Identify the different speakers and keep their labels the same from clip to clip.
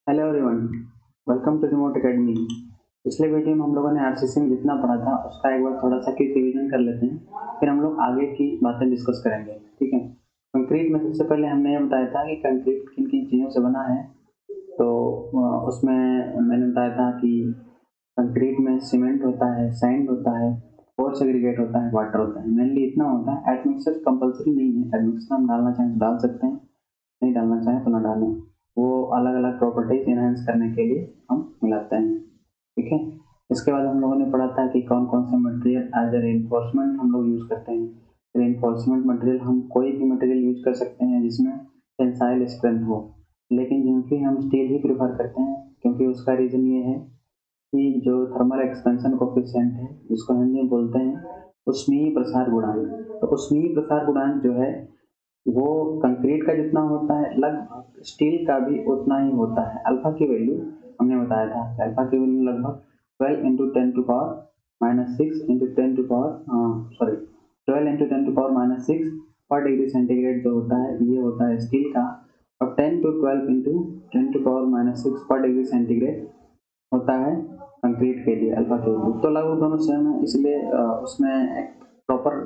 Speaker 1: Hello everyone, welcome to remote academy. पिछले video में हम लोगों ने आरसीसी में जितना पढ़ा था उसका एक बार थोड़ा सा क्विक रिवीजन कर लेते हैं, फिर हम लोग आगे की बातें डिस्कस करेंगे। ठीक है। कंक्रीट में सबसे पहले हमने ये बताया था कि कंक्रीट किन किन चीज़ों से बना है। तो उसमें मैंने बताया था कि कंक्रीट में सीमेंट होता है, सैंड होता है, फोर्स एग्रीगेट होता है, वाटर होता है। मेनली इतना होता है। एडमिक्सर कंपलसरी नहीं है, एडमिक्सर हम डालना चाहें तो डाल सकते हैं, नहीं डालना चाहें तो ना डालें। वो अलग अलग प्रॉपर्टीज इनहेंस करने के लिए हम मिलाते हैं। ठीक है। इसके बाद हम लोगों ने पढ़ा था कि कौन कौन से मटेरियल एज ए रेनफोर्समेंट हम लोग यूज़ करते हैं। रेनफोर्समेंट मटेरियल हम कोई भी मटेरियल यूज़ कर सकते हैं जिसमें टेंसाइल स्ट्रेंथ हो, लेकिन जिनकी हम स्टील ही प्रेफर करते हैं, क्योंकि उसका रीज़न ये है कि जो थर्मल एक्सपेंशन कोफिशिएंट है, जिसको हिंदी में बोलते हैं ऊष्मीय प्रसार गुणांक। तो ऊष्मीय प्रसार गुणांक जो है वो कंक्रीट का जितना होता है लगभग स्टील का भी उतना ही होता है। अल्फा की वैल्यू हमने बताया था कि अल्फा की वैल्यू लगभग 12 into ten to power minus six into ten to power sorry 12 into ten to power minus six पर डिग्री सेंटीग्रेड जो होता है ये होता है स्टील का, और 10 to 12 into ten to power minus six पर डिग्री सेंटीग्रेड होता है कंक्रीट के लिए अल्फा के लिए। तो लगभग दोनों सेम है, इसलिए उसमें एक प्रॉपर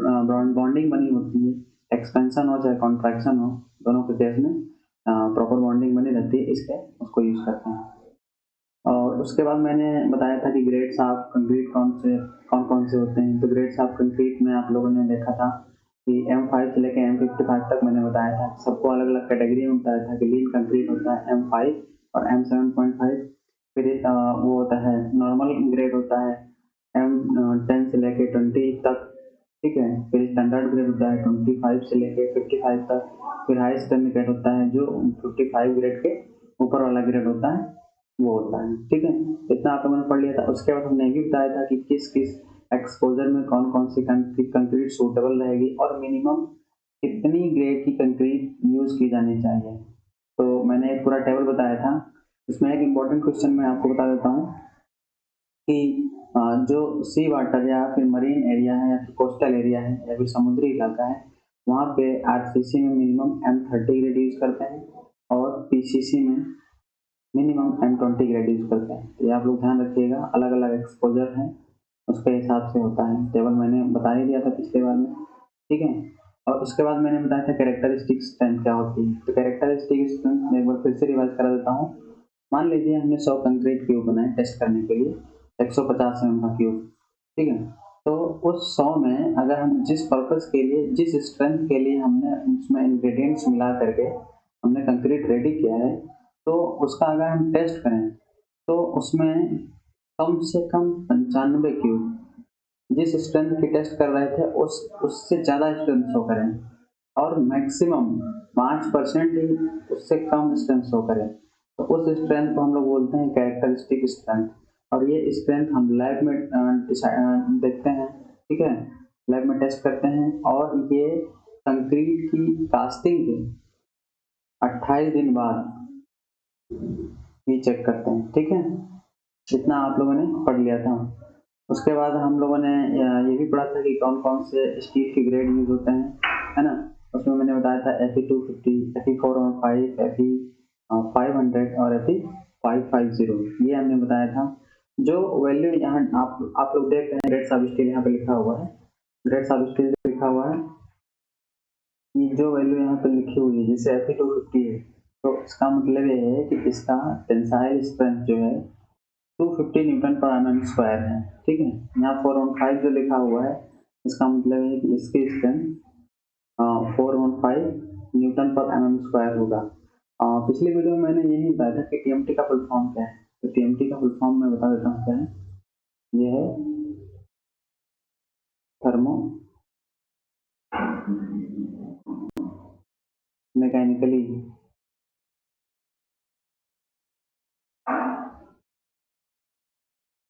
Speaker 1: बॉन्डिंग बनी होती है। एक्सपेंशन हो चाहे कॉन्ट्रैक्शन हो, दोनों के केस में प्रॉपर बॉन्डिंग बनी रहती है, इसलिए उसको यूज करते हैं। और उसके बाद मैंने बताया था कि ग्रेड्स ऑफ कंक्रीट कौन कौन से होते हैं। तो ग्रेड्स ऑफ कंक्रीट में आप लोगों ने देखा था कि M5 से लेकर M55 तक मैंने बताया था। सबको अलग अलग कैटेगरी में बताया था कि लीन कंक्रीट होता है M5 और M7.5। फिर वो होता है नॉर्मल ग्रेड होता है M10 से लेके 20 तक। ठीक है। फिर स्टैंडर्ड ग्रेड होता है 25 से लेके 55 तक। फिर हाई स्टैंडर्ड ग्रेड होता है जो 55 ग्रेड के ऊपर वाला ग्रेड होता है, वो होता है। ठीक है। इतना आप लोगों ने पढ़ लिया था। उसके बाद हमने ये भी बताया था कि किस किस एक्सपोजर में कौन कौन सी कंक्रीट सूटेबल रहेगी और मिनिमम कितनी ग्रेड की कंक्रीट यूज की जानी चाहिए। तो मैंने एक पूरा टेबल बताया था। इसमें एक इम्पोर्टेंट क्वेश्चन मैं आपको बता देता हूँ कि जो सी वाटर या फिर मरीन एरिया है या फिर कोस्टल एरिया है या फिर समुद्री इलाका है, वहाँ पे आरसीसी में मिनिमम M30 ग्रेड यूज करते हैं और पीसीसी में मिनिमम M20 ग्रेड यूज करते हैं। तो ये आप लोग ध्यान रखिएगा, अलग अलग एक्सपोजर है उसके हिसाब से होता है। टेबल मैंने बता ही दिया था पिछले बार में। ठीक है। और उसके बाद मैंने बताया था कैरेक्टरिस्टिक स्ट्रेंथ क्या होती है। तो कैरेक्टरिस्टिक स्ट्रेंथ में एक बार फिर से रिवाइज करा देता हूँ। मान लीजिए हमने 100 कंक्रीट क्यूब बनाए टेस्ट करने के लिए, 150 mm का क्यूब। ठीक है। तो उस 100 में अगर हम जिस पर्पस के लिए, जिस स्ट्रेंथ के लिए हमने उसमें इंग्रेडिएंट्स मिला करके हमने कंक्रीट रेडी किया है, तो उसका अगर हम टेस्ट करें तो उसमें कम से कम 95 क्यूब जिस स्ट्रेंथ की टेस्ट कर रहे थे उससे ज़्यादा स्ट्रेंथ शो करें, और मैक्सिमम 5% ही उससे कम स्ट्रेंथ शो करें। तो उस स्ट्रेंथ को हम लोग बोलते हैं कैरेक्टरिस्टिक स्ट्रेंथ। और ये स्ट्रेंथ हम लैब में देखते हैं। ठीक है। लैब में टेस्ट करते हैं और ये कंक्रीट की कास्टिंग के 28 दिन बाद ही चेक करते हैं। ठीक है। इतना आप लोगों ने पढ़ लिया था। उसके बाद हम लोगों ने ये भी पढ़ा था कि कौन कौन से स्टील के ग्रेड यूज होते हैं, है ना। उसमें मैंने बताया था Fe250, Fe415, Fe500 और Fe550, ये हमने बताया था। जो वैल्यू यहाँ आप लोग देख रहे हैं, ग्रेड्स ऑफ स्टील यहाँ पे लिखा हुआ है। ग्रेड्स ऑफ स्टील लिखा हुआ है, ये जो वैल्यू यहाँ पे लिखी हुई है जैसे Fe250 है, तो इसका मतलब ये है कि इसका टेंसाइल स्ट्रेंथ जो है 250 न्यूटन पर mm स्क्वायर है। ठीक है। यहाँ 415 जो लिखा हुआ है, इसका मतलब है कि इसकी स्ट्रेंथ 415 न्यूटन पर mm स्क्वायर होगा। पिछली वीडियो में मैंने ये नहीं बताया था कि टीएमटी का फुल फॉर्म क्या है। तो टीएमटी का फुल फॉर्म मैं बता देता हूँ क्या है। ये है thermo mechanically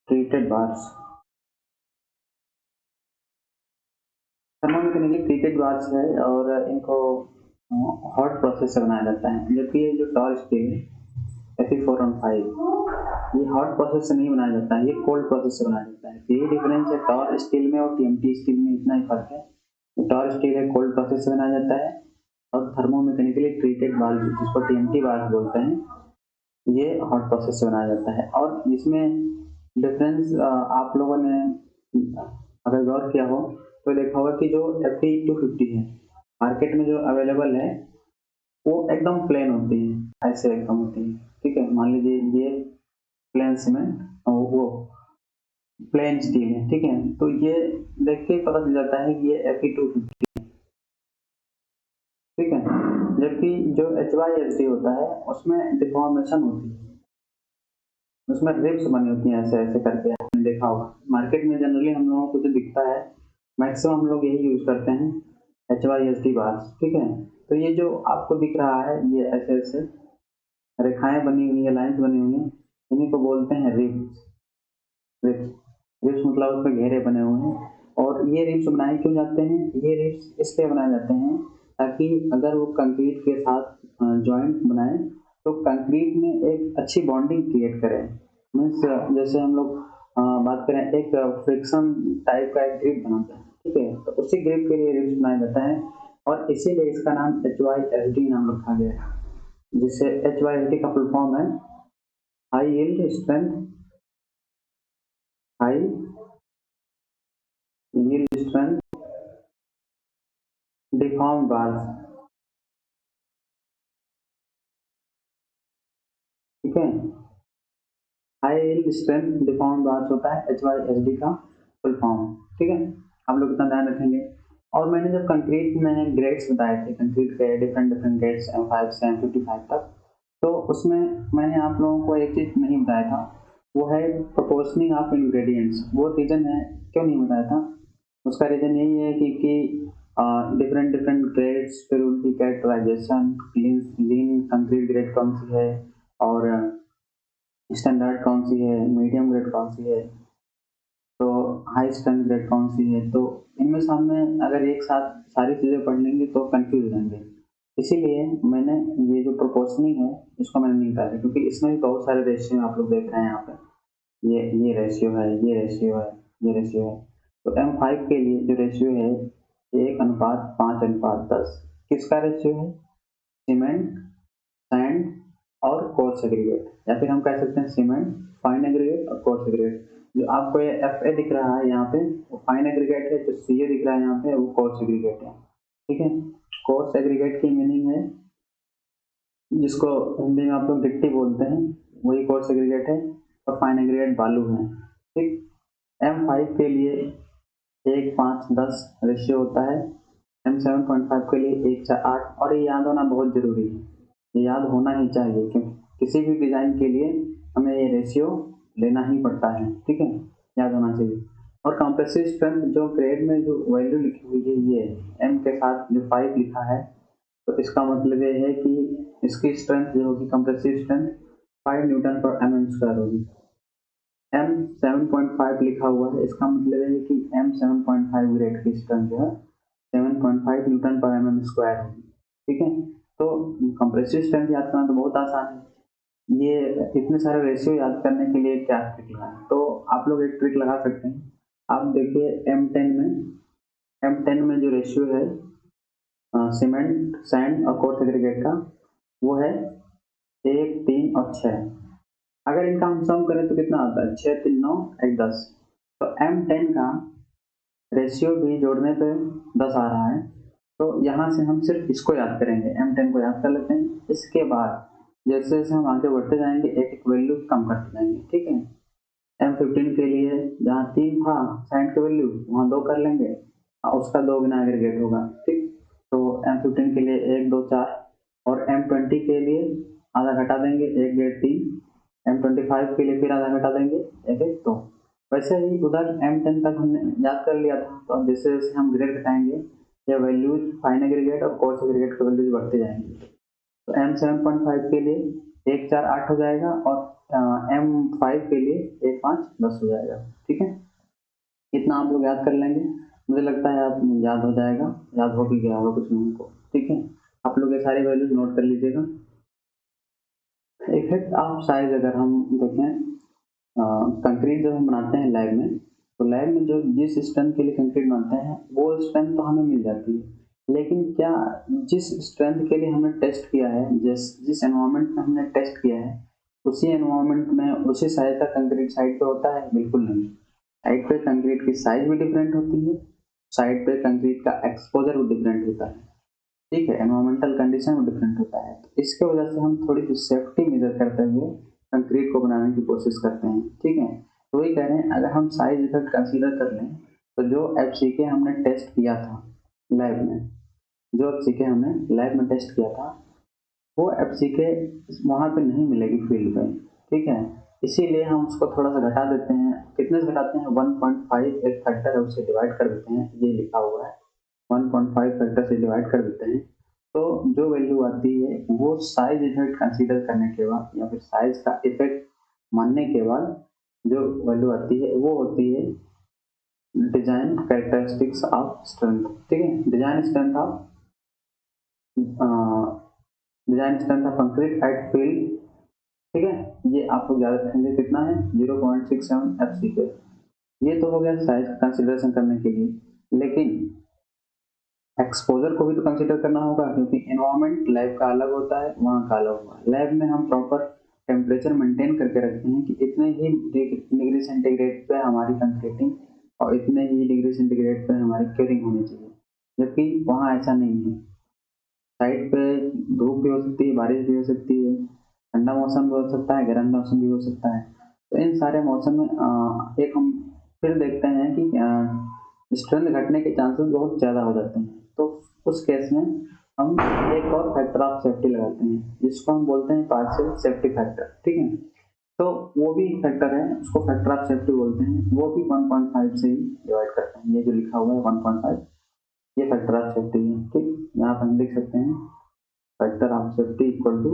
Speaker 1: treated bars. Thermo mechanically treated bars है और इनको हॉट प्रोसेस से बनाया जाता है, जबकि ये जो टॉर स्टील है Fe415 ये हॉट प्रोसेस से नहीं बनाया जाता है, ये कोल्ड प्रोसेस से बनाया जाता है। तो ये डिफरेंस है टॉर स्टील में और टीएमटी स्टील में, इतना ही फर्क है। टॉर स्टील है कोल्ड प्रोसेस से बनाया जाता है और थर्मो मैकेनिकली ट्रीटेड बार जिसको टीएमटी बार बोलते हैं, ये हॉट प्रोसेस से बनाया जाता है। और इसमें डिफरेंस आप लोगों ने अगर गौर किया हो तो देखा होगा कि जो Fe250 है मार्केट में जो अवेलेबल है वो एकदम प्लेन होती है, ऐसे एकदम होती है। ठीक है, मान लीजिए ये प्लेन सीमेंट और वो प्लेन स्टील है। ठीक है, तो ये देख के पता चल जाता है कि ये Fe250। ठीक है, जबकि जो HYSD होता है उसमें डिफॉर्मेशन होती है, उसमें रिब्स बनी होती हैं ऐसे ऐसे करके, आपने देखा होगा। मार्केट में जनरली हम लोगों को जो दिखता है मैक्सिमम हम लोग यही यूज करते हैं, HYSD बार्स। ठीक है, तो ये जो आपको दिख रहा है ये ऐसे ऐसे रेखाएं बनी हुई है, लाइंस बनी हुई हैं, इन्हीं को बोलते हैं रिब्स। रिब्स रिब्स मतलब उसमें घेरे बने हुए हैं। और ये रिब्स बनाए क्यों जाते हैं? ये रिब्स इसलिए बनाए जाते हैं ताकि अगर वो कंक्रीट के साथ जॉइंट बनाए तो कंक्रीट में एक अच्छी बॉन्डिंग क्रिएट करें। मीन्स जैसे हम लोग बात करें एक फ्रिक्शन टाइप का एक ग्रिप बनाते हैं। ठीक है, तो उसी ग्रिप के लिए रिब्स बनाया जाता है और इसीलिए इसका नाम HYSD नाम रखा गया है, जिससे HYSD का फुल फॉर्म है high yield strength, high yield strength deform bars. ठीक है, high yield strength deform bars होता है HYSD का फुल फॉर्म। ठीक है, आप लोग इतना ध्यान रखेंगे। और मैंने जब कंक्रीट में ग्रेड्स बताए थे, कंक्रीट के डिफरेंट डिफरेंट ग्रेड्स M5 से M55 तक, तो उसमें मैंने आप लोगों को एक चीज नहीं बताया था, वो है प्रोपोर्शनिंग ऑफ इंग्रेडिएंट्स। वो रीजन है क्यों नहीं बताया था, उसका रीजन यही है कि डिफरेंट डिफरेंट ग्रेड्स, फिर उनकी कैरेक्टराइजेशन, लीन कंक्रीट ग्रेड कौन सी है और स्टैंडर्ड कौन सी है, मीडियम ग्रेड कौन सी है, तो हाई स्टैंडर्ड ग्रेड कौन सी है। तो इनमें से हमें अगर एक साथ सारी चीज़ें पढ़ लेंगे तो कंफ्यूज हो जाएंगे। इसीलिए मैंने ये जो प्रोपोर्शनिंग है इसको मैंने नहीं बताया, क्योंकि इसमें भी बहुत सारे रेशियो आप लोग देख रहे हैं यहाँ पे। ये रेशियो है, ये रेशियो है, ये रेशियो है। तो M5 के लिए जो रेशियो है 1:5:10 किसका रेशियो है? सीमेंट, सैंड और कोर्स एग्रीगेट, या फिर हम कह सकते हैं सीमेंट, फाइन एग्रीगेट और कोर्स एग्रीगेट। जो आपको ये FA दिख रहा है यहाँ पे वो फाइन एग्रीगेट है, जो CA दिख रहा है यहाँ पे वो कोर्स एग्रीगेट है। ठीक है, कोर्स एग्रीगेट की मीनिंग है, जिसको हिंदी में आप लोग गिट्टी बोलते हैं, वही कोर्स एग्रीगेट है। और फाइन एग्रीगेट बालू है। ठीक, M5 के लिए 1:5:10 रेशियो होता है, M7.5 के लिए 1:8। और ये याद होना बहुत जरूरी है, ये याद होना ही चाहिए, क्योंकि किसी भी डिजाइन के लिए हमें ये रेशियो लेना ही पड़ता है। ठीक है, याद होना चाहिए। और कंप्रेसिव स्ट्रेंथ जो ग्रेड में जो वैल्यू लिखी हुई है, ये M के साथ जो 5 लिखा है, तो इसका मतलब ये है कि इसकी स्ट्रेंथ जो होगी, कंप्रेसिव स्ट्रेंथ 5 न्यूटन पर mm² होगी। M7.5 लिखा हुआ है, इसका मतलब है कि M7.5 ग्रेड की स्ट्रेंथ जो है 7.5 न्यूटन पर mm² होगी। ठीक है, तो कंप्रेसिव स्ट्रेंथ याद करना तो बहुत आसान है। ये इतने सारे रेशियो याद करने के लिए क्या ट्रिक लगाएं, तो आप लोग एक ट्रिक लगा सकते हैं। आप देखिए M10 में जो रेशियो है सीमेंट, सैंड और कोर्स एग्रीगेट का, वो है 1, 3 और 6। अगर इनका हम सम करें तो कितना आता है? 6, 3, 9, 1, 10। तो M10 का रेशियो भी जोड़ने पे 10 आ रहा है। तो यहाँ से हम सिर्फ इसको याद करेंगे, M10 को याद कर लेते हैं। इसके बाद जैसे जैसे हम आगे बढ़ते जाएंगे एक एक वैल्यू कम करते जाएंगे। ठीक है, M15 के लिए जहाँ 3 था सैंड की वैल्यू, वहाँ 2 कर लेंगे और उसका 2 गुना एग्रीगेट होगा। ठीक, तो M15 के लिए 1, 2, 4। और M20 के लिए आधा घटा देंगे, 1, 1.5, 3। M25 के लिए फिर आधा घटा देंगे, 1, 1, 2। वैसे ही उधर M10 तक हमने याद कर लिया था, तो अब जैसे जैसे हम ग्रेड घटाएंगे ये वैल्यूज फाइन एग्रीगेट और कोर्स एग्रीगेट की वैल्यूज बढ़ते जाएंगे। तो M7.5 के लिए 1, 4, 8 हो जाएगा और M5 के लिए 1, 5, 10 हो जाएगा। ठीक है, इतना आप लोग याद कर लेंगे, मुझे लगता है आप याद हो जाएगा, याद हो भी गया होगा कुछ लोगों को। ठीक है, आप लोग ये सारी वैल्यूज नोट कर लीजिएगा। इफेक्ट ऑफ साइज अगर हम देखें, कंक्रीट जब हम बनाते हैं लैब में, तो लैब में जो जिस स्ट्रेंथ के लिए कंक्रीट बनाते हैं वो स्ट्रेंथ तो हमें मिल जाती है, लेकिन क्या जिस स्ट्रेंथ के लिए हमने टेस्ट किया है, जिस जिस एनवायरनमेंट में हमने टेस्ट किया है, उसी एनवायरनमेंट में उसी साइज का कंक्रीट साइड पे होता है? बिल्कुल नहीं। साइड पे कंक्रीट की साइज भी डिफरेंट होती है, साइड पे कंक्रीट का एक्सपोजर भी डिफरेंट होता है, ठीक है, एनवायरमेंटल कंडीशन भी डिफरेंट होता है। तो इसके वजह से हम थोड़ी सी सेफ्टी मेजर करते हुए कंक्रीट को बनाने की कोशिश करते हैं, ठीक है। तो वही कह रहे हैं, अगर हम साइज इफेक्ट कंसीडर कर लें तो जो एफसीके हमने टेस्ट किया था लैब में, जो एफसीके हमने लैब में टेस्ट किया था वो एफसीके वहाँ पे नहीं मिलेगी फील्ड में, ठीक है। इसीलिए हम उसको थोड़ा सा घटा देते हैं। कितने से घटाते हैं? 1.5 एक फैक्टर है उससे डिवाइड कर देते हैं, ये लिखा हुआ है 1.5 फैक्टर से डिवाइड कर देते हैं। तो जो वैल्यू आती है वो साइज इफेक्ट कंसीडर करने के बाद या फिर साइज का इफेक्ट मानने के बाद जो वैल्यू आती है वो होती है डिजाइन कैरेक्टरिस्टिक्स ऑफ स्ट्रेंथ, ठीक है। Design strength of concrete eight field, ठीक है। ये आप लोग याद रखेंगे कितना है? 0.67 एफसीके। ये तो हो गया साइज कंसीडरेशन करने के लिए, लेकिन एक्सपोजर को भी तो कंसीडर करना होगा, क्योंकि एनवायरनमेंट लैब का अलग होता है, वहाँ का अलग होगा। लैब में हम प्रॉपर टेम्परेचर मेंटेन करके रखते हैं कि इतने ही डिग्री सेंटीग्रेड पे हमारी कंक्रीटिंग और इतने ही डिग्री सेंटीग्रेड पे हमारी क्यूरिंग होनी चाहिए, जबकि वहाँ ऐसा नहीं है। साइड पे धूप भी हो सकती है, बारिश भी हो सकती है, ठंडा मौसम भी हो सकता है, गर्म मौसम भी हो सकता है। तो इन सारे मौसम में एक हम फिर देखते हैं कि स्ट्रेंथ घटने के चांसेस बहुत ज़्यादा हो जाते हैं। तो उस केस में हम एक और फैक्टर ऑफ सेफ्टी लगाते हैं जिसको हम बोलते हैं पार्शियल सेफ्टी फैक्टर, ठीक है। तो वो भी फैक्टर है, उसको फैक्टर ऑफ सेफ्टी बोलते हैं। वो भी 1.5 से ही डिवाइड करते हैं। ये जो लिखा हुआ है 1.5, ये फैक्टर ऑफ सेफ्टी है, ठीक। यहाँ पर हम लिख सकते हैं factor of safety equal to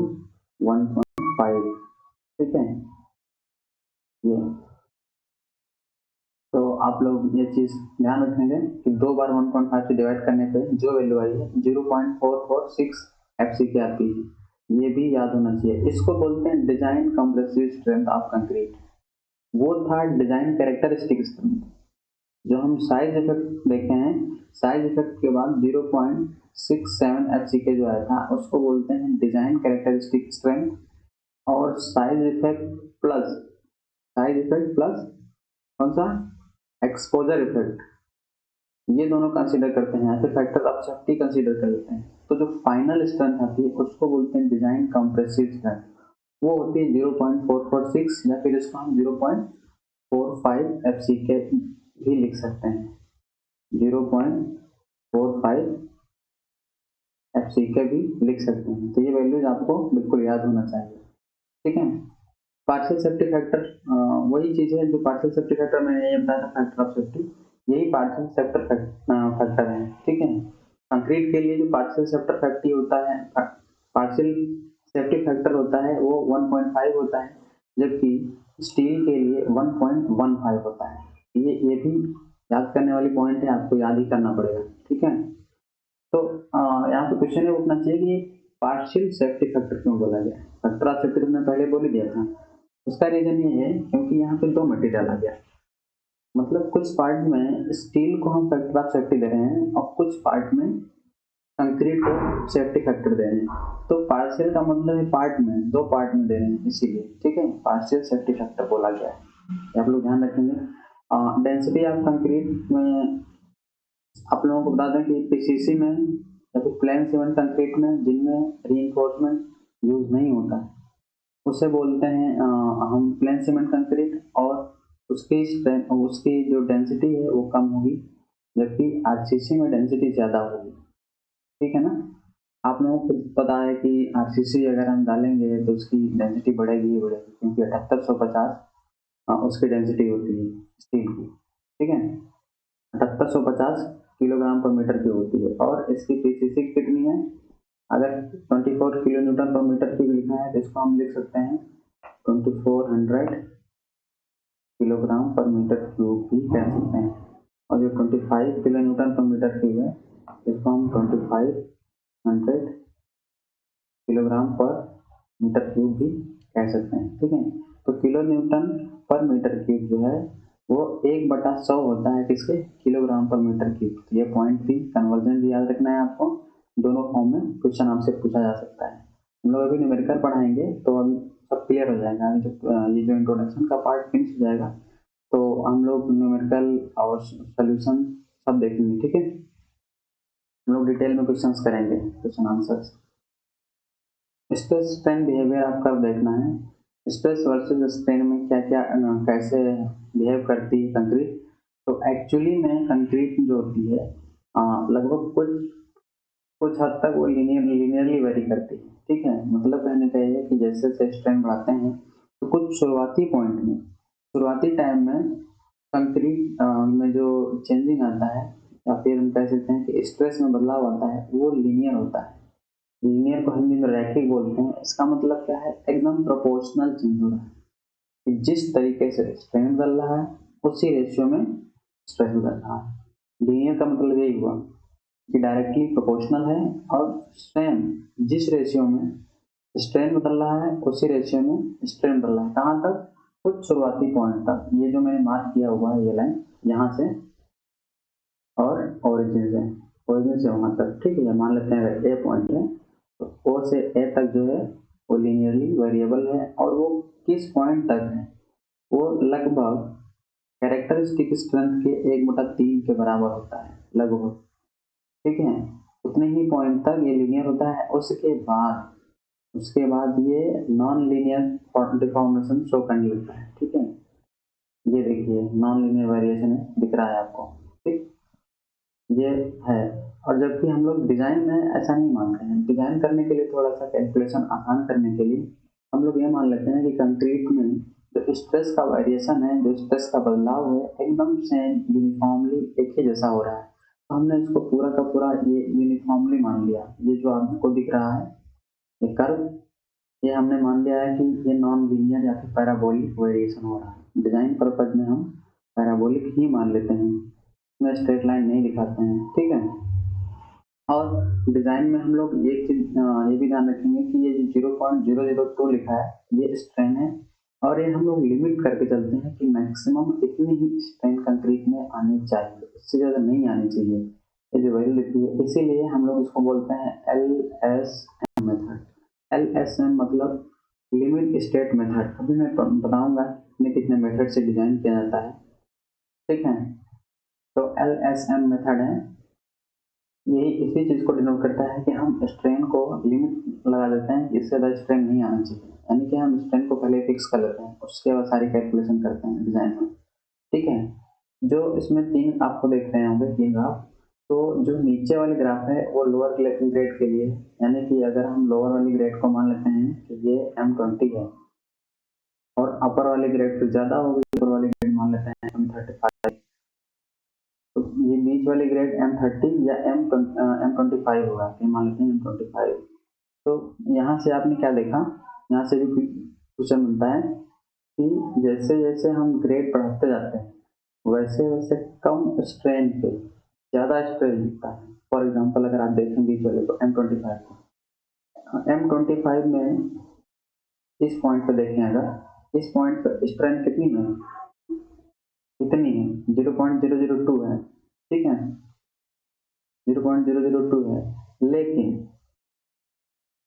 Speaker 1: 1.5, ठीक है। ये तो आप लोग ये चीज ध्यान रखेंगे कि 2 बार 1.5 से डिवाइड करने पे जो वैल्यू आई है 0.446 एफसीके आती है, ये भी याद होना चाहिए। इसको बोलते हैं design compressive strength of concrete. वो था डिजाइन कैरेक्टरिस्टिक स्ट्रेंथ। जो हम साइज इफेक्ट देखे हैं, साइज इफेक्ट के बाद 0.67 एफसीके जो आया था उसको बोलते हैं डिजाइन कैरेक्टरिस्टिक स्ट्रेंथ। और साइज इफेक्ट प्लस कौन सा? एक्सपोजर इफेक्ट, ये दोनों कंसीडर करते हैं, ऐसे फैक्टर ऑफ सेफ्टी कंसीडर कर लेते हैं। तो जो फाइनल स्ट्रेंथ आती है उसको बोलते हैं डिजाइन कंप्रेसिव स्ट्रेंथ। वो होती है 0.446 या फिर इसको हम 0.45 एफसीके भी लिख सकते हैं। 0.45 एफसीके भी लिख सकते हैं। तो ये वैल्यूज आपको बिल्कुल याद होना चाहिए, ठीक है। पार्शियल सेफ्टी फैक्टर वही चीज है जो पार्शियल सेफ्टी फैक्टर मैंने ये बताया था, फैक्टर ऑफ सेफ्टी, यही पार्शियल सेफ्टर फैक्टर है, ठीक है। कंक्रीट के लिए जो पार्शियल सेफ्टर फैक्टर होता है, पार्शियल सेफ्टी फैक्टर होता है वो 1.5 होता है, जबकि स्टील के लिए 1.15 होता है। ये भी याद करने वाली पॉइंट है, आपको याद ही करना पड़ेगा, ठीक है। तो यहाँ पे क्वेश्चन ये उठना चाहिए कि पार्शियल सेफ्टी फैक्टर क्यों बोला गया। फैक्टर ऑफ सेफ्टी तुमने पहले बोल ही दिया था। उसका रीजन ये है क्योंकि यहाँ पे दो मटेरियल आ गया, मतलब कुछ पार्ट में स्टील को हम फैक्टर ऑफ सेफ्टी दे रहे हैं और कुछ पार्ट में कंक्रीट को सेफ्टी फैक्टर दे रहे हैं। तो पार्शियल का मतलब है पार्ट में, दो पार्ट में दे रहे हैं, इसीलिए, ठीक है, पार्शियल सेफ्टी फैक्टर बोला गया है। आप लोग ध्यान रखेंगे। डेंसिटी ऑफ कंक्रीट में आप लोगों को बता दें कि पीसीसी में या फिर प्लेन सीमेंट कंक्रीट में जिनमें रीइंफोर्समेंट यूज नहीं होता है उसे बोलते हैं हम प्लेन सीमेंट कंक्रीट, और उसकी जो डेंसिटी है वो कम होगी, जबकि आरसीसी में डेंसिटी ज़्यादा होगी, ठीक है ना। आप लोगों को पता है कि आरसीसी अगर हम डालेंगे तो उसकी डेंसिटी बढ़ेगी ही बढ़ेगी, क्योंकि 7850 उसकी डेंसिटी होती है स्टील की, ठीक है। 7850 किलोग्राम पर मीटर की होती है, और इसकी पीसीसी कितनी है? अगर 24 किलो न्यूटन पर मीटर क्यूब लिखा है तो इसको हम लिख सकते हैं 2400 किलोग्राम पर मीटर क्यूब भी कह सकते हैं। और जो 25 किलो न्यूटन पर मीटर क्यूब है इसको हम 2500 किलोग्राम पर मीटर क्यूब भी कह सकते हैं, ठीक है। तो किलो न्यूटन पर मीटर क्यूब जो है वो 1/100 होता है किसके? किलोग्राम पर मीटर क्यूब। ये पॉइंट भी, कन्वर्जन भी याद रखना है आपको। दोनों फॉर्म में क्वेश्चन आपसे पूछा जा सकता है। हम लोग अभी न्यूमेरिकल पढ़ाएंगे तो अभी सब क्लियर हो जाएगा। जब ये जो इंट्रोडक्शन का पार्ट फिनिश हो जाएगा तो हम लोग न्यूमेरिकल और सोल्यूशन सब देखेंगे, ठीक है। हम लोग डिटेल में क्वेश्चंस करेंगे, question answers. Stress strain behaviour आपका देखना है, स्ट्रेस वर्सेस स्ट्रेन में क्या क्या कैसे बिहेव करती है कंक्रीट। तो एक्चुअली में कंक्रीट जो होती है लगभग कुछ कुछ हद तक वो लीनियरली वेरी करती है, ठीक है। मतलब कहने का ये है कि जैसे जैसे स्ट्रेन बढ़ाते हैं तो कुछ शुरुआती पॉइंट में, शुरुआती टाइम में कंक्रीट में जो चेंजिंग आता है या फिर हम कह सकते हैं कि स्ट्रेस में बदलाव आता है वो लीनियर होता है। लीनियर को हिंदी में रैखिक बोलते हैं। इसका मतलब क्या है, एकदम प्रोपोर्शनल चेंज हो रहा है कि जिस तरीके से स्ट्रेन बदल रहा है उसी रेशियो में स्ट्रेस बदल रहा है। लीनियर का मतलब यही हुआ कि डायरेक्टली प्रोपोर्शनल है और सेम जिस रेशियो में स्ट्रेन बदल रहा है उसी रेशियो में स्ट्रेन बदल रहा है। कहाँ तक, कुछ शुरुआती पॉइंट तक। ये जो मैंने मार्क किया हुआ है ये लाइन यहाँ से और ओरिजिन से वहाँ तक, ठीक है। मान लेते हैं अगर ए पॉइंट है तो ओ से ए तक जो है वो लीनियरली वेरिएबल है और वो किस पॉइंट तक है, वो लगभग कैरेक्टरिस्टिक स्ट्रेंथ के 1/3 के बराबर होता है लगभग, ठीक है। उतने ही पॉइंट तक ये लीनियर होता है। उसके बाद ये नॉन लीनियर डिफॉर्मेशन शो करने लगता है, ठीक है। ये देखिए नॉन लीनियर वेरिएशन दिख रहा है आपको, ठीक, ये है। और जबकि हम लोग डिजाइन में ऐसा नहीं मानते हैं। डिजाइन करने के लिए थोड़ा सा कैलकुलेशन आसान करने के लिए हम लोग ये मान लेते हैं कि कंक्रीट में जो स्ट्रेस का वेरिएशन है, जो स्ट्रेस का बदलाव है, एकदम सेम यूनिफॉर्मली एक ही जैसा हो रहा है। तो हमने इसको पूरा का पूरा ये यूनिफॉर्मली मान लिया। ये जो आपको दिख रहा है ये कर्व, ये हमने मान लिया है कि ये नॉन लीनियर या फिर पैराबोलिक वेरिएशन हो रहा है। डिजाइन पर्पज में हम पैराबोलिक ही मान लेते हैं, इसमें स्ट्रेट लाइन नहीं दिखाते हैं, ठीक है। और डिजाइन में हम लोग एक चीज ये भी ध्यान रखेंगे कि ये जो 0.002 लिखा है ये स्ट्रेन है और ये हम लोग लिमिट करके चलते हैं कि मैक्सिमम इतनी ही स्ट्रेन कंक्रीट में आनी चाहिए, इससे ज़्यादा नहीं आनी चाहिए। ये जो वैल्यू लिखी है इसीलिए हम लोग इसको बोलते हैं LSM मेथड। LSM मतलब लिमिट स्टेट मेथड। अभी मैं बताऊंगा कि कितने मेथड से डिजाइन किया जाता है, ठीक है। तो LSM मेथड है, यही इसी चीज को डिनोट करता है कि हम स्ट्रेन को लिमिट लगा देते हैं, इससे ज़्यादा स्ट्रेन नहीं आना चाहिए। यानी कि हम स्ट्रेन को पहले फिक्स कर लेते हैं, उसके बाद सारी कैलकुलेशन करते हैं डिजाइन में, ठीक है। जो इसमें 3 आपको देख रहे होंगे 3 ग्राफ। तो जो नीचे वाले ग्राफ है वो लोअर ग्रेड के लिए, यानी कि अगर हम लोअर वाली ग्रेड को मान लेते हैं कि ये M20 है और अपर वाली ग्रेड फिर ज्यादा होगी, ऊपर वाली ग्रेड मान लेते हैं M35। तो ये बीच वाली ग्रेड M30 या M25 होगा, ये मान लेते हैं M25। तो यहाँ से आपने क्या देखा, यहाँ से भी क्वेश्चन बनता है कि जैसे जैसे हम ग्रेड बढ़ाते जाते हैं वैसे वैसे कम स्ट्रेन पे ज़्यादा स्ट्रेन दिखता है। फॉर एग्जांपल अगर आप देखें बीच वाले को M25 को, M25 में इस पॉइंट पे देखें, अगर इस पॉइंट पे स्ट्रेन कितनी है, इतनी है 0.002 है, ठीक है, 0.002 है। लेकिन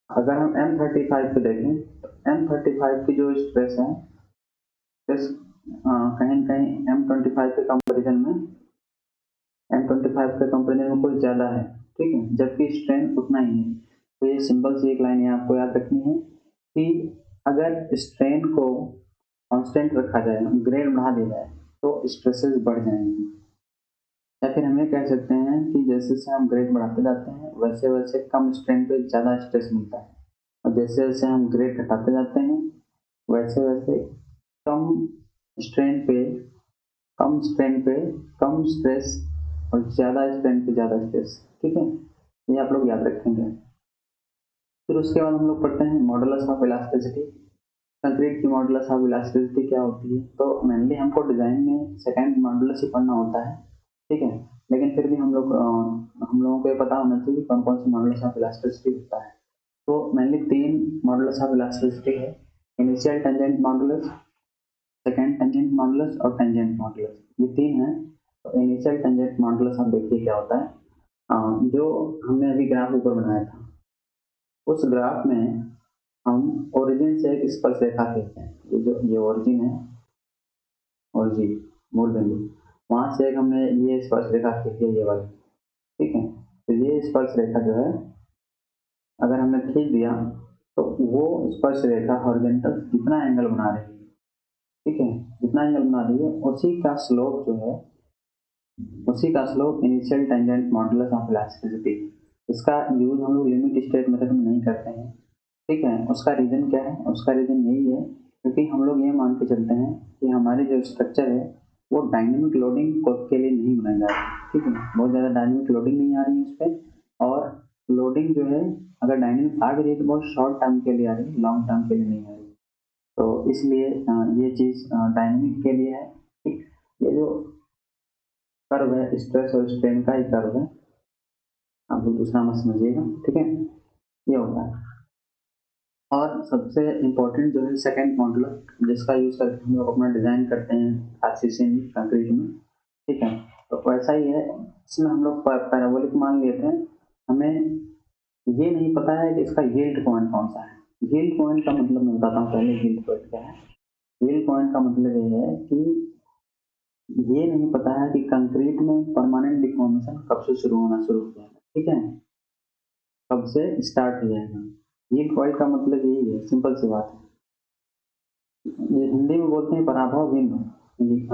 Speaker 1: अगर हम M35 पे देखें तो M35 की जो स्ट्रेस है, स्ट्रेस कहीं न कहीं M25 के कंपैरिजन में कुछ ज़्यादा है, ठीक है, जबकि स्ट्रेन उतना ही है। तो ये सिंपल सी एक लाइन है आपको याद रखनी है कि अगर स्ट्रेन को कांस्टेंट रखा जाए, ग्रेड बढ़ा दिया जाए तो स्ट्रेसेस बढ़ जाएंगे। या फिर हम ये कह सकते हैं कि जैसे जैसे हम ग्रेड बढ़ाते जाते हैं वैसे वैसे कम स्ट्रेन पे ज़्यादा स्ट्रेस मिलता है और जैसे जैसे हम ग्रेड घटाते जाते हैं वैसे वैसे कम स्ट्रेन पे कम स्ट्रेस और ज़्यादा स्ट्रेन पे ज़्यादा स्ट्रेस, ठीक है। ये आप लोग याद रखेंगे। फिर उसके बाद हम लोग पढ़ते हैं मॉडुलस ऑफ इलास्टिसिटी। कंक्रीट की मॉडुलस ऑफ इलास्टिसिटी क्या होती है, तो मेनली हमको डिजाइन में सेकंड मॉडुलस ही पढ़ना होता है, ठीक है। लेकिन फिर भी हम लोगों को ये पता होना चाहिए कौन कौन सी मॉडुलस ऑफ इलास्टिसिटी होता है। तो मेनली 3 मॉडुलस ऑफ इलास्टिसिटी है, initial tangent modulus, second tangent modulus और टेंजेंट मॉडुलस, ये 3 है। तो इनिशियल टेंजेंट मॉडुलस आप देखिए क्या होता है। जो हमने अभी ग्राफ ऊपर बनाया था उस ग्राफ में हम ओरिजिन से एक स्पर्श रेखा खींचते हैं। ये ओरिजिन है, ओरिजिन मूल बिंदु, वहां से एक हमने ये स्पर्श रेखा खींची है, ये वाली, ठीक है। तो ये स्पर्श रेखा जो है अगर हमने खींच दिया तो वो स्पर्श रेखा हॉरिजॉन्टल जितना एंगल बना रही है, ठीक है, जितना एंगल बना रही है उसी का स्लोप जो है, उसी का slope initial tangent modulus of elasticity. इसका यूज हम लोग लिमिट स्टेट मेथड में नहीं करते हैं, ठीक है। उसका रीजन क्या है? उसका रीजन यही है क्योंकि हम लोग ये मान के चलते हैं कि हमारी जो स्ट्रक्चर है वो डायनेमिक लोडिंग के लिए नहीं बनाई जा रही, ठीक है। बहुत ज़्यादा डायनेमिक लोडिंग नहीं आ रही है उस पर, और लोडिंग जो है अगर डायनेमिक आ भी रही है तो बहुत शॉर्ट टर्म के लिए आ रही है, लॉन्ग टर्म के लिए नहीं आ रही। तो इसलिए ये चीज़ डायनेमिक के लिए है, ठीक। ये जो कर्व है स्ट्रेस और स्ट्रेन का ही कर्व है, आप लोग दूसरा मत समझिएगा, ठीक है। ये होता है। और सबसे इम्पोर्टेंट जो है सेकंड मॉडुलर, जिसका यूज करके हम लोग अपना डिजाइन करते हैं आरसीसी में, कंक्रीट में, ठीक है। तो वैसा ही है, इसमें हम लोग पैराबोलिक मान लेते हैं। हमें ये नहीं पता है कि इसका यील्ड पॉइंट कौन सा है। यील्ड पॉइंट का मतलब मैं बताता हूँ पहले यील्ड पॉइंट क्या है। यील्ड पॉइंट का मतलब ये है कि ये नहीं पता है कि कंक्रीट में परमानेंट डिफॉर्मेशन कब से शुरू होना शुरू हो जाएगा, ठीक है, कब से स्टार्ट हो जाएगा। यील्ड पॉइंट का मतलब यही है, सिंपल सी बात है। ये हिंदी में बोलते हैं पराभव बिंदु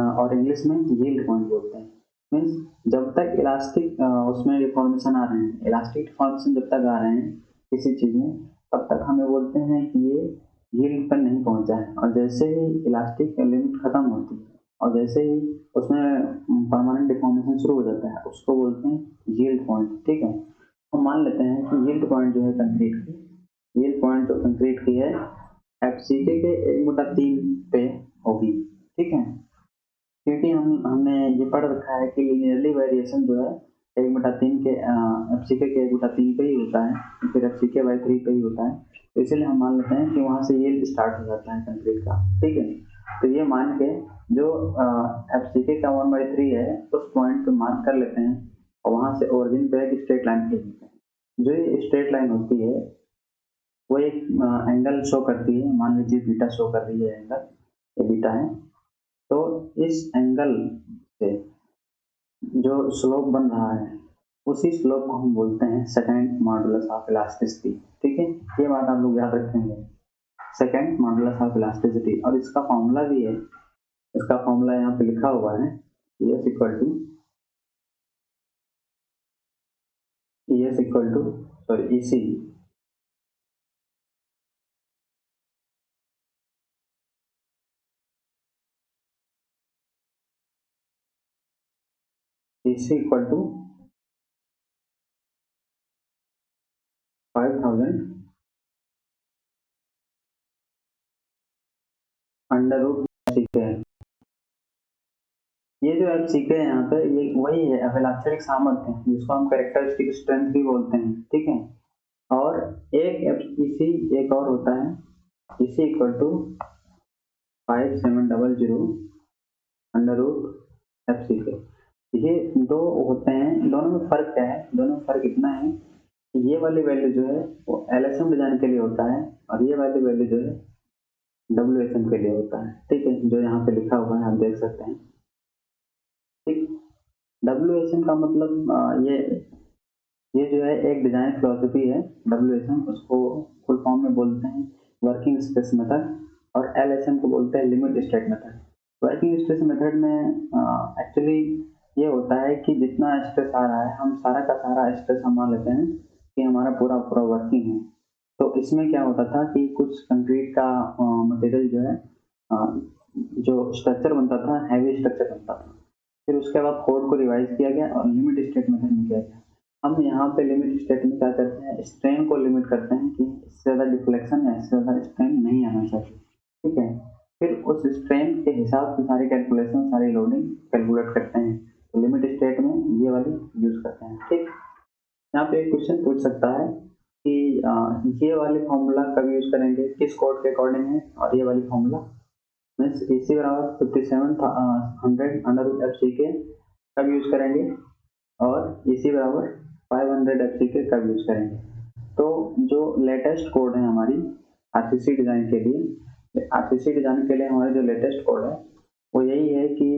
Speaker 1: और इंग्लिश में यील्ड पॉइंट बोलते हैं। मीन्स जब तक इलास्टिक उसमें डिफॉर्मेशन आ रहे हैं, इलास्टिक डिफॉर्मेशन जब तक आ रहे हैं किसी चीज में, तब तक हमें बोलते हैं कि ये यील्ड पर नहीं पहुंचा है। और जैसे ही इलास्टिक लिमिट खत्म होती है और जैसे ही उसमें परमानेंट डिफॉर्मेशन शुरू हो जाता है, उसको बोलते हैं यील्ड पॉइंट, ठीक है। हम मान लेते हैं कि यील्ड पॉइंट जो है कंक्रीट की, यील्ड पॉइंट जो कंक्रीट की है एफसीके के 1/3 पे होगी, ठीक है। क्योंकि हमने ये पढ़ रखा है कि लीनियरली वेरिएशन जो है 1/3 के एफसीके के 1/3 पे ही होता है, फिर एफसीके बाई 3 पे ही होता है। तो इसलिए हम मान लेते हैं कि वहां से यील्ड स्टार्ट हो जाता है कंक्रीट का, ठीक है। तो ये मान के जो एफसीके का 1/3 है उस पॉइंट पे मार्क कर लेते हैं और वहां से ओरिजिन पे एक स्ट्रेट लाइन खींच लेते हैं। जो ये स्ट्रेट लाइन होती है वो एक एंगल शो करती है, मान लीजिए बीटा शो कर रही है एंगल, ये बीटा है। तो इस एंगल से जो स्लोप बन रहा है उसी स्लोप को हम बोलते हैं सेकंड मॉडुलस ऑफ इलास्टिसिटी, ठीक है। ये बात आप लोग याद रखेंगे, सेकंड मॉडुलस ऑफ इलास्टिसिटी। और इसका फॉर्मूला भी है, इसका फॉर्मूला यहाँ पे लिखा हुआ है, एस इक्वल टू सॉरी इसी इक्वल टू 5000 अंडर रूट सीखे है। ये जो आप सीखे हैं यहाँ पे, ये वही है अभिलाक्षणिक सामर्थ्य, जिसको हम कैरेक्टरिस्टिक स्ट्रेंथ भी बोलते हैं, ठीक है। और इसी एक और होता है इसी equal to 5700 under root F C के। ये दो होते हैं, दोनों में फर्क क्या है? दोनों में फर्क इतना है कि ये वाली वैल्यू जो है वो एलएसएम डिजाइन के लिए होता है और ये वाली वैल्यू जो है डब्ल्यूएसएम के लिए होता है, ठीक है। जो यहाँ पे लिखा हुआ है आप देख सकते हैं, ठीक। डब्ल्यूएसएम का मतलब ये जो है एक डिजाइन फिलोसफी है। डब्ल्यूएसएम उसको फुल फॉर्म में बोलते हैं वर्किंग स्ट्रेस मेथड, और एलएसएम को बोलते हैं limit state method. Working stress method में एक्चुअली ये होता है कि जितना स्ट्रेस आ रहा है हम सारा का सारा स्ट्रेस हम मान लेते हैं कि हमारा पूरा पूरा वर्किंग है। तो इसमें क्या होता था कि कुछ कंक्रीट का मटेरियल जो है जो स्ट्रक्चर बनता था हैवी स्ट्रक्चर बनता था, फिर उसके बाद कोड को रिवाइज किया गया और लिमिट स्टेट मेथड में किया गया। हम यहाँ पे लिमिट स्टेट में क्या करते हैं, स्ट्रेन को लिमिट करते हैं कि इससे ज़्यादा डिफ्लेक्शन या इससे ज़्यादा स्ट्रेन नहीं आना चाहिए, ठीक है। फिर उस स्ट्रेन के हिसाब से सारी कैलकुलेशन, सारी लोडिंग कैलकुलेट करते हैं। तो लिमिट स्टेट में ये वाली यूज करते हैं, ठीक। यहाँ पे एक क्वेश्चन पूछ सकता है कि ये वाली फॉर्मूला कब यूज करेंगे, किस कोड के अकॉर्डिंग है, और ये वाली फॉर्मूला मीन्स इसी बराबर 5700 अंडर रूट एफ सी के कब यूज करेंगे, और इसी बराबर 500 एफ सी के कब यूज करेंगे। तो जो लेटेस्ट कोड है हमारी आरसीसी डिजाइन के लिए। आरसीसी डिजाइन के लिए हमारे जो लेटेस्ट कोड है वो यही है कि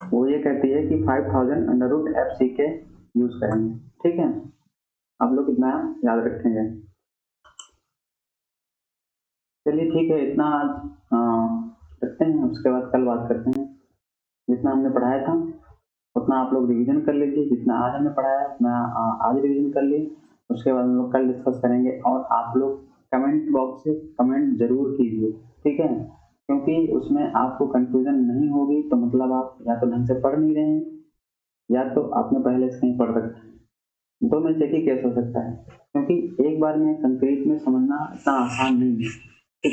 Speaker 1: वो ये कहती है कि 5000 अंडर रूट एफ सी के यूज करेंगे। ठीक है, आप लोग इतना याद रखेंगे। चलिए ठीक है, इतना रखते हैं, उसके बाद कल बात करते हैं। जितना हमने पढ़ाया था उतना आप लोग रिवीजन कर लीजिए, जितना आज हमने पढ़ाया उतना आज रिवीजन कर लिए। उसके बाद हम लोग कल डिस्कस करेंगे। और आप लोग कमेंट बॉक्स से कमेंट जरूर कीजिए, ठीक है, क्योंकि उसमें आपको कंफ्यूजन नहीं होगी तो मतलब आप या तो ढंग से पढ़ नहीं रहे हैं या तो आपने पहले से कहीं पढ़ रखा है। दो में से एक ही केस हो सकता है, क्योंकि एक बार में कंक्रीट में समझना इतना आसान नहीं है।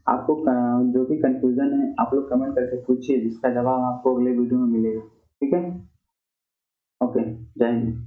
Speaker 1: आपको जो भी कंफ्यूजन है आप लोग कमेंट करके पूछिए, जिसका जवाब आपको अगले वीडियो में मिलेगा। ठीक है, ओके, जय हिंद।